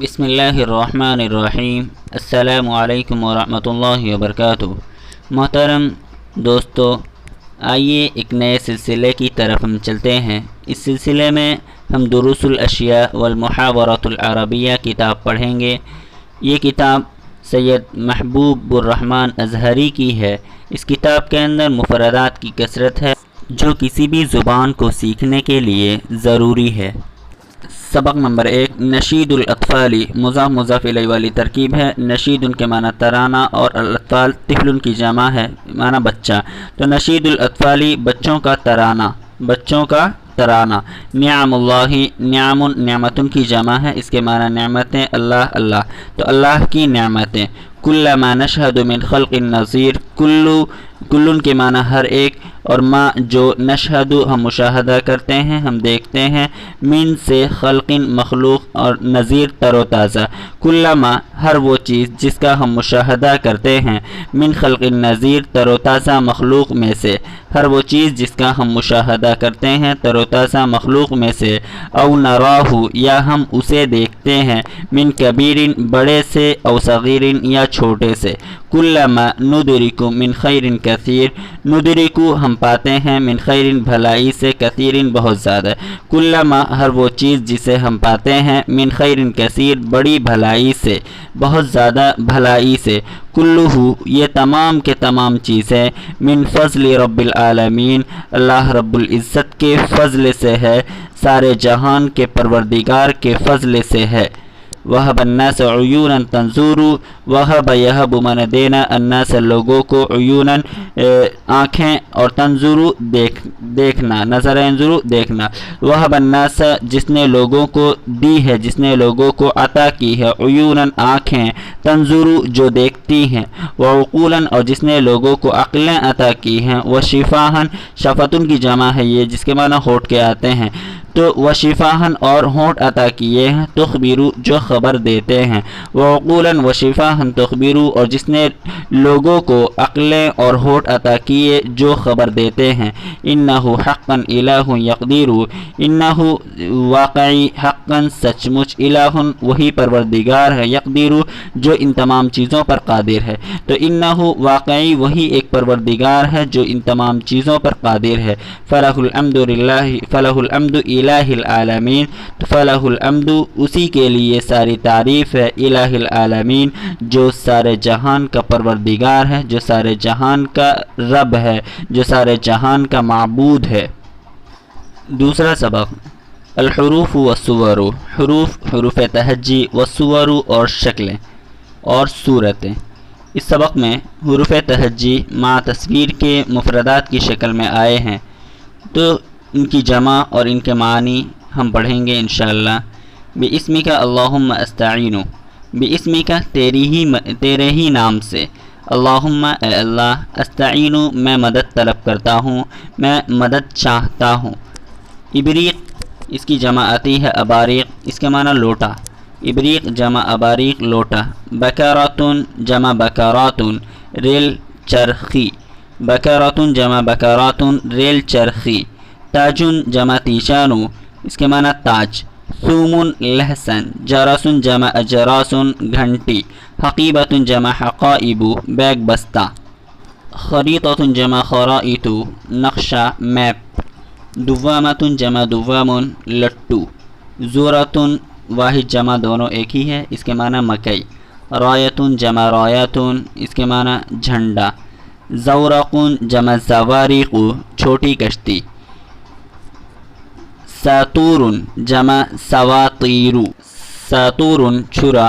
بسم اللہ الرحمن الرحیم۔ السلام علیکم ورحمۃ اللہ وبرکاتہ۔ محترم دوستو، آئیے ایک نئے سلسلے کی طرف ہم چلتے ہیں۔ اس سلسلے میں ہم دروس الاشیاء والمحاورۃ العربیہ کتاب پڑھیں گے۔ یہ کتاب سید محبوب الرحمن اظہری کی ہے۔ اس کتاب کے اندر مفردات کی کثرت ہے جو کسی بھی زبان کو سیکھنے کے لیے ضروری ہے۔ سبق نمبر 1، نشید الاطفال، مضاف مضاف الیہ والی ترکیب ہے۔ نشید ان کے معنی ترانہ اور الاطفال طفل ان کی جمع ہے، معنی بچہ۔ تو نشید الاطفال بچوں کا ترانہ، بچوں کا ترانہ۔ نعم اللہ، نعم نعمتن کی جمع ہے، اس کے معنی نعمتیں، اللہ اللہ، تو اللہ کی نعمتیں۔ کل ما نشہد من خلق النظیر، کلن کے معنی ہر ایک، اور ما جو نشہد ہم مشاہدہ کرتے ہیں، ہم دیکھتے ہیں، من سے خلق مخلوق، اور نظیر تر و تازہ۔ کل ما ہر وہ چیز جس کا ہم مشاہدہ کرتے ہیں، من خلق النظیر تر و تازہ مخلوق میں سے، ہر وہ چیز جس کا ہم مشاہدہ کرتے ہیں تر و تازہ مخلوق میں سے۔ او نراہ یا ہم اسے دیکھتے ہیں، من کبیر بڑے سے، او صغیر یا چھوٹے سے۔ کل ما ندرک من خیر کثیر، ندرک ہم پاتے ہیں، من خیر بھلائی سے، کثیر بہت زیادہ۔ کل ما ہر وہ چیز جسے ہم پاتے ہیں، من خیر کثیر بڑی بھلائی سے، بہت زیادہ بھلائی سے۔ کلہ یہ تمام کے تمام چیزیں، من فضل رب العالمین اللہ رب العزت کے فضل سے ہے، سارے جہان کے پروردگار کے فضل سے ہے۔ وہب الناس عیونا تنظور، وہب یہب من دینا، الناس لوگوں کو، عیونا آنکھیں، اور تنظور دیکھنا، نظر انظر دیکھنا۔ وہب الناس جس نے لوگوں کو دی ہے، جس نے لوگوں کو عطا کی ہے، عیونا آنکھیں، تنظر جو دیکھتی ہیں، وعقولا اور جس نے لوگوں کو عقلیں عطا کی ہیں، وشفاہن شفتن کی جمع ہے یہ، جس کے معنی ہونٹ کے آتے ہیں، تو وشفاہن اور ہونٹ عطا کیے ہیں، تخبرو جو خبر دیتے ہیں، وعقولا وشفاہن تخبرو اور جس نے لوگوں کو عقلیں اور ہونٹ عطا کیے جو خبر دیتے ہیں۔ انہ حقا الہ یقدیر، انہ واقعی حقا سچ مچ، الہ وہی پروردگار ہے، یقدیر جو ان تمام چیزوں پر قادر ہے۔ تو انہ واقعی وہی ایک پروردگار ہے جو ان تمام چیزوں پر قادر ہے۔ فلہ الحمد للہ، فلہ الحمد الہ العالمین، تو فلہ الحمد اسی کے لیے ساری تعریف ہے، الہ العالمین جو سارے جہان کا پروردگار ہے، جو سارے جہان کا رب ہے، جو سارے جہان کا معبود ہے۔ دوسرا سبق، الحروف والصور، حروف، حروف تہجی، والصور اور شکلیں اور صورتیں۔ اس سبق میں حروف تہجی مع تصویر کے مفردات کی شکل میں آئے ہیں، تو ان کی جمع اور ان کے معنی ہم پڑھیں گے انشاءاللہ۔ بِاسْمِكَ اللہم استعین، بِاسْمِكَ تیرے ہی نام سے، اللہم اے اللہ، استعین میں مدد طلب کرتا ہوں، میں مدد چاہتا ہوں۔ ابریق اس کی جمع آتی ہے اباریق، اس کے معنی لوٹا، ابریق جمع اباریق لوٹا۔ بکاراتن جمع بکاراتن ریل چرخی، بکاراتن جمع بکاراتن ریل چرخی۔ تاجن جمع تیشانو، اس کے معنی تاج۔ ثومن لہسن، جرسن جمع اجراسن گھنٹی۔ حقیبۃ جمع حقائب بیگ بستہ۔ خریطۃ جمع خرائط نقشہ میپ۔ دوامۃ جمع دوامن لٹو۔ ذرۃ واحد جمع دونوں ایک ہی ہے، اس کے معنی مکئی۔ رایۃ جمع رایۃ، اس کے معنی جھنڈا۔ زورق جمع زوارق چھوٹی کشتی۔ ساطور جمع سواطیر، ساطور چھرا۔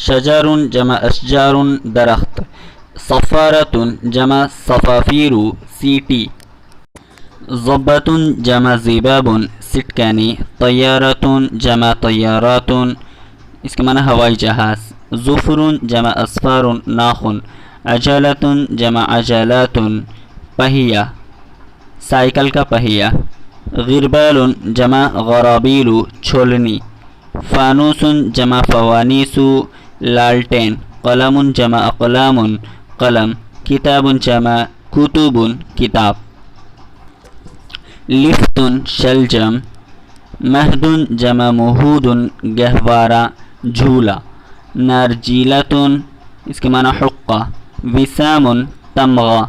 شجر جمع اشجار درخت۔ صفارۃ جمع صفافیر سیٹی۔ ضبۃ جمع ذباب سٹکانی۔ طیارۃ جمع طیارات، اس کے معنی ہوائی جہاز۔ ظفر جمع اصفار ناخن۔ عجلۃ جمع عجلات پہیہ، سائیکل کا پہیہ۔ غربال جمع غرابیل چھولنی۔ فانوس جمع فوانیس لالٹین۔ قلم جمع اقلام قلم۔ کتاب جمع کتب کتاب۔ لفت شلجم۔ مہد جمع مہود گہوارہ۔ جھولا. نرجیلتن اس کے معنی حقہ. وسام تمغہ.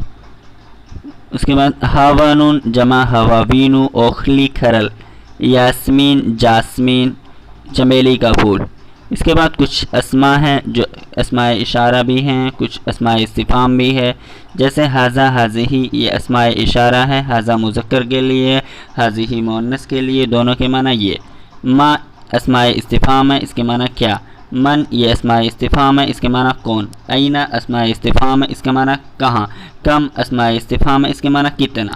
اس کے بعد ہاون جمع ہواوین اوکھلی کھرل. یاسمین جاسمین چمیلی کا پھول. اس کے بعد کچھ اسماء ہیں جو اسماء اشارہ بھی ہیں، کچھ اسماء استفہام بھی ہے. جیسے ھذا ھذہ یہ اسماء اشارہ ہے، ھذا مذکر کے لیے، ھذہ مؤنث کے لیے، دونوں کے معنی یہ. ما اسماء استفہام ہے، اس کے معنی کیا. من یہ اسماء استفہام ہے، اس کے معنی کون. اینا اسماء استفہام ہے، اس کے معنی کہاں. کم اسماء استفہام ہے، اس کے معنی کتنا.